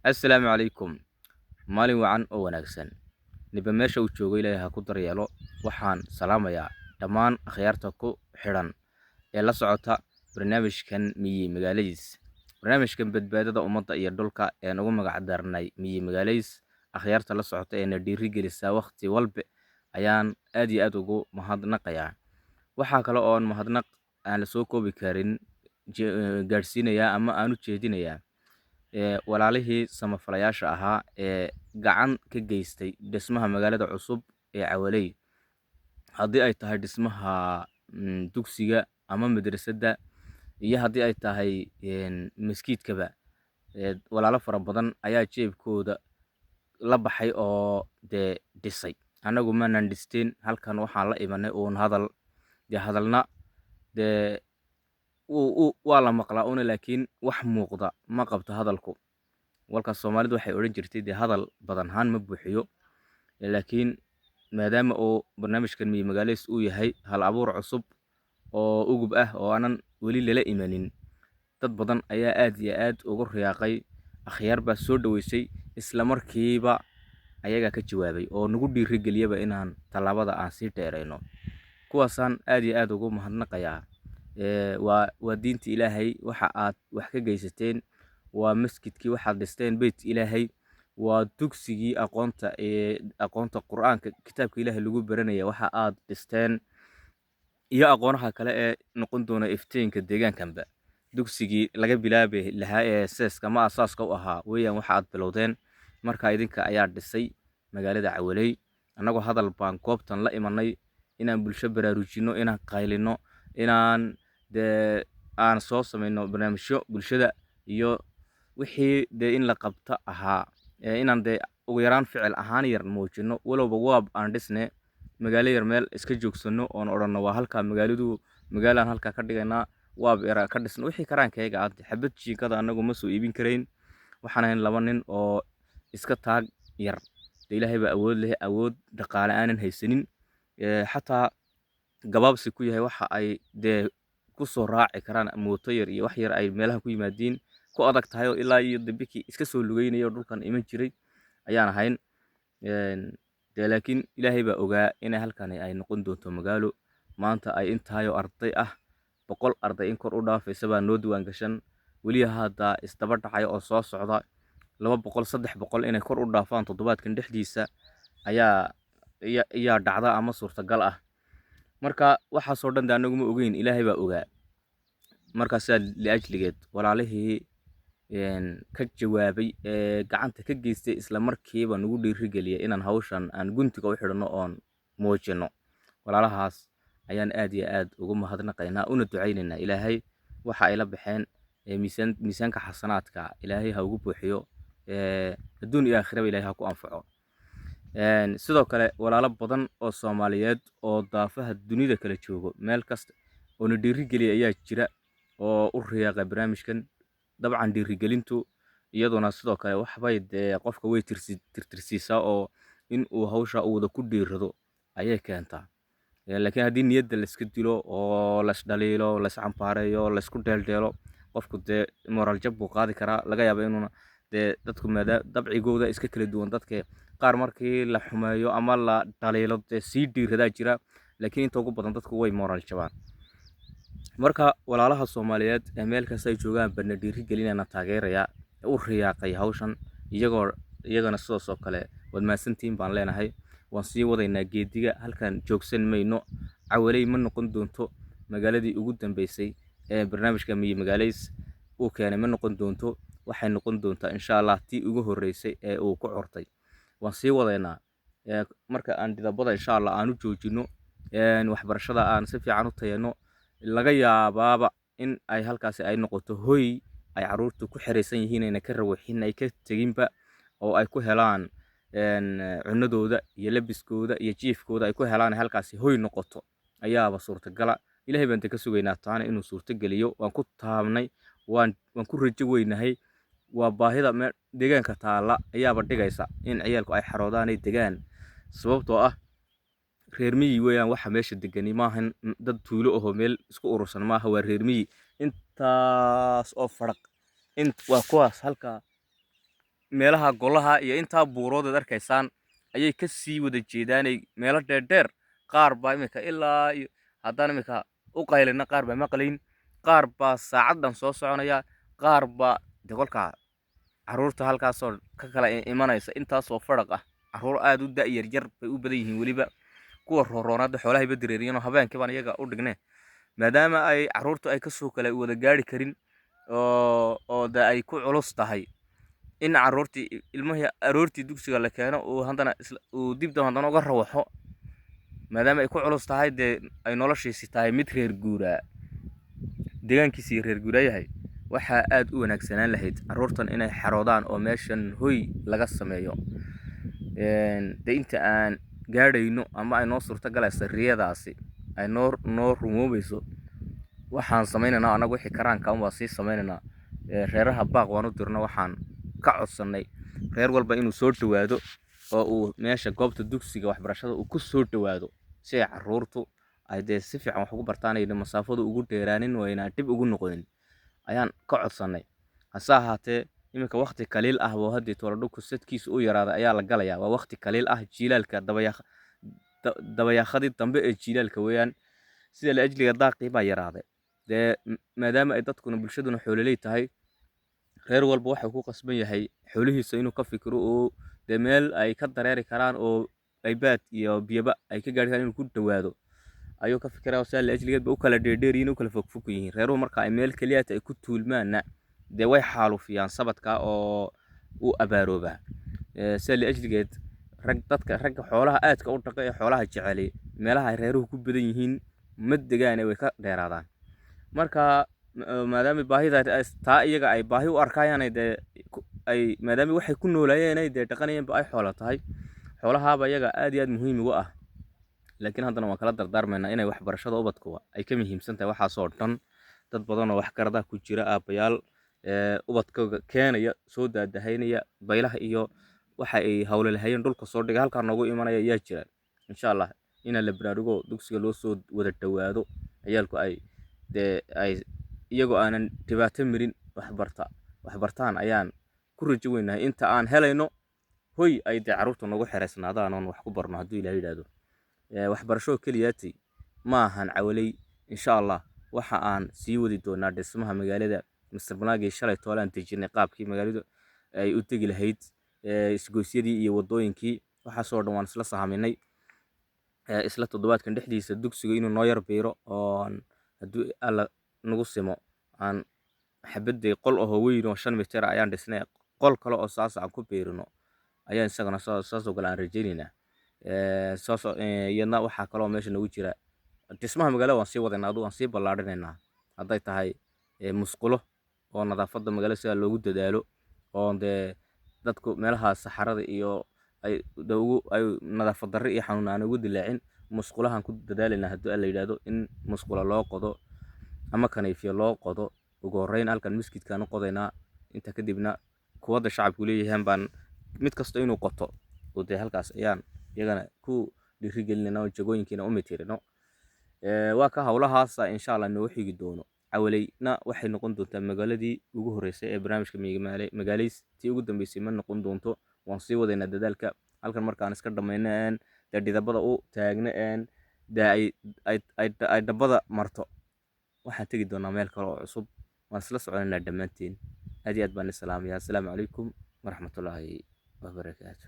Assalaamu calaykum. Maalin wacan oo wanaagsan. Niba meesha uu joogo Ilaahay ha ku daryeelo. Waxaan salaamayaa dhammaan akhyaarta ku xidhan ee la socota barnaamijkan Miyi Magaaladiis. Barnaamijkan badbaadada ummadda iyo dhulka ee ugu magac darnay Miyi Magaaladiis. Akhyaarta la socota ee na dhiirigelisa waqti walba ayaan aad iyo aad ugu mahadnaqayaa. Waxaa kale oo mahadnaq aan la soo koobi karin gaarsiinayaa ama aan u jeedinayaa walaalihii samafalayaasha ahaa ee gacan ka geystay dhismaha magaalada cusub ee Cawaley. Haddii ay tahay dhismaha dugsiga ama madrasadda iyo haddii ay tahay maskiidkaba, walaalo fara badan ayaa jeebkooda la baxay oo dhisay. Anagu maanan dhisteen, halkan waxaan la imanay uun hadalna waa la maqlaa laakiin wax muuqda ma qabto hadalku. Walkaas Soomaalidu waxay odhan jirtay hadal badan haan ma buuxiyo. Laakiin maadaama uu barnaamijkan Miyi Magaaladiis uu yahay hal abuur cusub oo ugub ah oo aanan weli lala imanin, dad badan ayaa aad iyo aad ugu riyaaqay. Akhyaar baa soo dhaweysay, isla markiiba ayaga ka jawaabay oo nagu dhiirigeliyaba inaan tallaabada aan sii dheerayno. Kuwaasaan aad iyo aad ugu mahadnaqayaa. waa diinta Ilaahay waxa aad wax ka geysateen, waa masjidkii waxaad dhisteen beyt Ilaahay, waa dugsigii aqoonta Qur'aanka kitaabka Ilaahay lagu baranaya waxa aad dhisteen, iyo aqoonaha kale ee noqon doona iftiinka deegaankanba. Dugsigii laga bilaabi lahaa ee seeska ma asaaska u ahaa weeyaan waxa aad bilowdeen. Marka idinka ayaa dhisay magaalada Cawaley. Anagoo hadal baan goobtan la imanay inaan bulsho baraarujino, inaan qaylino, inaan aan soo samayno barnaamijyo bulshada iyo wixii in la qabta ahaa, inaan ugu yaraan ficil ahaan yar muujino. Walowba waab aan dhisne magaalo yar meel iska joogsano oon odhanno waa halka magaalaan halka ka dhigaynaa, waab yara ka dhisno wixii karaankayga aad xabad jiinkada anagu ma soo iibin karayn. Waxaan ahayn laba nin oo iska taag yar. Ilaahay baa awood leh, awood dhaqaale aanan haysanin. Xataa gabaabsi ku yahay waxa ay ku soo raaci karaan mooto yar iyo wax yar ay meelaha ku yimaadiin ku adag tahay oo ilaa iyo dambiki iska soo lugaynayo dhulkan iman jiray ayaan ahayn. Laakiin Ilaahay baa ogaa inay halkan ay noqon doonto magaalo. Maanta ay intaayo arday ah 100 arday in kor u dhaafaysa baa noo diiwaan gashan. Weli hadda isdaba dhacay oo soo socda 200 300 inay kor u dhaafaan toddobaadkan dhexdiisa ayaa dhacda ama suurtagal ah. Marka waxaasoo dhan anagu ma ogeyn, Ilaahay baa ogaa. Markaasaa liajligeed walaalihii ka jawaabay gacanta ka geystay isla markiiba nagu dhiirigeliyay inaan hawshan aan guntiga u xidhno oon muujino. Walaalahaas ayaan aad iyo aad ugu mahadnaqaynaa una ducaynaynaa. Ilaahay waxa ay la baxeen miisaanka xasanaadka Ilaahay ha ugu buuxiyo, adduun iyo aakhiraba Ilaahay ha ku anfaco. Sidoo kale walaalo badan oo Soomaaliyeed oo daafaha dunida kala joogo meel kasta oo na dhiirigeliya ayaa jira oo u riyaaqay barnaamijkan. Dabcan dhiirigelintu iyaduna sidoo kale waxbay qofka way tirtirsiisaa oo in uu hawsha uu wada ku dhiirado ayay keentaa. Laakiin haddii niyadda la iska dilo oo la isdhaliilo, la iscambaareeyo, la isku dheeldeelo, qofku moral jab buu qaadi karaa. Laga yaabo inuuna dadku dabcigooda iska kala duwan. Dadka qaar markii la xumeeyo ama la dhaliilo sii dhiiradaa jira, laakiin inta ugu badan dadku way moral jabaan. Marka walaalaha Soomaaliyeed ee meel kasta ay joogaan bana dhiirigelinayna taageeraya u riyaaqay hawshan, iyagana sidaas oo kale waad mahadsantihiin baan leenahay. Waan sii wadaynaa geediga, halkan joogsan mayno. Cawaley ma noqon doonto magaaladii ugu dambeysay ee barnaamijka Miyi Magaaladiis uu keenay, ma noqon doonto. Waxay noqon doontaa insha Allah tii ugu horeysay ee uu ku curtay. Waan sii wadaynaa marka aan didabada insha Allah aan u joojino, waxbarashada aan si fiican u tayano. Laga yaabaaba in ay halkaasi ay noqoto hoy ay caruurtu ku xireysan yihiin, ayna ka rawaxin, ay ka teginba oo ay ku helaan cunadooda iyo labiskooda iyo jiifkooda ay ku helaan halkaasi hoy noqoto ayaaba suurtagala. Ilaahay baan ka sugaynaa taana inuu suurtageliyo. Waan ku taabnay, waan ku rajo weynahay. waa baahida deegaanka taala ayaaba dhigaysa in ciyaalku ay xaroodaan ay degaan. Sababtoo ah reer miyi weeyaan waxa meesha degani maahan dad tuulo oo meel isku urursan maaha. Waa reer miyi intaas oo faraq waa kuwaas halka meelaha golaha iyo intaa buurood aad arkaysaan ayay ka sii wada jeedaanay meelo dheerdheer. Qaar baa iminka ilaa iyo haddaan iminka u qaylina qaar baa maqlayn, qaar baa saacadan soo soconaya, qaar baa de kolkaa carruurta halkaasoo ka kala imanaysa intaasoo faraq ah. Carruur aad u da' yar bay u badan yihiin weliba kuwa rooroonada xoolaha ba dareeriyeen oo habeenkii baan iyaga u dhignay maadaama ay carruurtu ay kasoo kala wada gaari karin oo da ay ku culus tahay in carruurtii ilmihii aroortii dugsiga la keeno uu haddana uu dib haddana uga rawaxo maadaama ay ku culus tahay dee ay noloshiisi tahay mid reer guuraa deegaankiisii reer guuraa yahay. waxaa aad u wanaagsanaan lahayd carruurtan inay xaroodaan oo meeshan hoy laga sameeyo. de inta aan gaadhayno ama ay noo suurta galaysa riyadaasi ay noo rumoobayso waxaan samaynaynaa anagu wixii karaanka un baa sii samaynaynaa. reeraha baaq waan u dirno waxaan ka codsanay reer walba inuu soo dhawaado oo uu meesha goobta dugsiga waxbarashada uu ku soo dhawaado si ay carruurtu ay dee si fiican wax ugu bartaan ayna masaafadu ugu dheeraanin oo ayna dib ugu noqonin ayaan ka codsanay. hase ahaatee iminka waqti kaliil ah oo haddii tooladhulku sadkiisa u yaraaday ayaa la galayaa. waa waqti kaliil ah jiilaalka dabayaaqadii dambe ee jiilaalka weeyaan. sida la ajliga daaqii baa yaraaday dee maadaama ay dadkuna bulshaduna xoololey tahay reer walba waxay ku qasban yahay xoolihiisa inuu ka fikiro oo dee meel ay ka dareeri karaan oo aybaad iyo biyaba ay ka gaari karaan inuu ku dhawaado ayuu ka fikiraa. sida la ajligeed ba u kala dheerdheeriyiin u kala fogfog yihiin reeruhu marka ay meel keliyaata ay ku tuulmaana dee way xaalufiyaan sabadka oo u abaaroobaa. sida la ajligeed ragga xoolaha aadka u dhaqa ee xoolaha jecelay meelaha ay reeruhu ku badan yihiin ma degaane way ka dheeraadaan. marka maadaama baahida taa iyaga ay baahi u arkayaan dee ay maadaama waxay ku noolaayeen ay dee dhaqanayeen ba ay xoolo tahay xoolahaaba iyaga aad iyo aad muhiim ugu ah. laakiin haddana waan kala dardaarmaynaa inay waxbarashada ubadkuba ay ka muhiimsan tahay waxaasoo dhan. dad badan oo waxgarada ku jira aabbayaal ubadkooga keenaya soo daadahaynaya baylaha iyo waxa ay hawle lahayeen dhulka soo dhigay halkaa noogu imanaya ayaa jira. insha allah inaan la baraarugo dugsiga loo soo wada dhawaado ciyaalku ay dee ay iyagoo aanan dhibaato marin waxbartaan ayaan ku rajo weynahay inta aan helayno hoy ay dee carruurta noogu xereysnaadaan oon wax ku barno hadduu ilaahay yidhaahdo. waxbarasho keliyaati ma ahan cawaley. insha allah waxa aan sii wadi doonaa dhismaha magaalada Mr. Banaagi shalay toolaan dejinay qaabkii magaaladu ay u tegi lahayd isgoysyadii iyo wadooyinkii waxaasoo dhan waan isla sahaminay. isla toddobaadkan dhexdiisa dugsiga inuu noo yar biiro oo hadduu alla nagu simo aan xabadday qol ahoo weyn oo 5 mitir ayaan dhisnay qol kale oo saas aan ku biirino ayaan isagana saasoo kale aan rajaynaynaa. iyadna waxaa kaloo meesha nagu jira dhismaha magaalada waan sii wadaynaa waan sii ballaadhinaynaa hadday tahay musqulo oo nadaafadda magaalada sida loogu dadaalo oo dee dadku meelaha saxarada iyo ay nadaafad darro iyo xanuun aan ugu dilaacin musqulahan ku dadaalaynaa haddii alla yidhaahdo in musqula loo qodo ama kanayfiya loo qodo. ugu horreyn halkan masjidkaan u qodaynaa inta kadibna kuwadda shacabku leeyahaan baan mid kasta inuu qoto oo dee halkaas ayaan iyagana ku dhiirigelinayna oo jagooyinkiina u mitirino. waa ka hawlahaasa insha allah noogu xigi doono. cawaleyna waxay noqon doontaa magaaladii ugu horreysay ee barnaamijka magaalays tii ugu dambeysay ma noqon doonto. waan sii wadaynaa dadaalka halkan markaan iska dhammayno dee dhidabada u taagna dee ay dhabbada marto waxaan tegi doonaa meel kale oo cusub. waan isla soconaynaa dhammaanteen. aad iyo aad baan islaamayaa. assalaamu calaykum waraxmatullaahi wabarakaatu.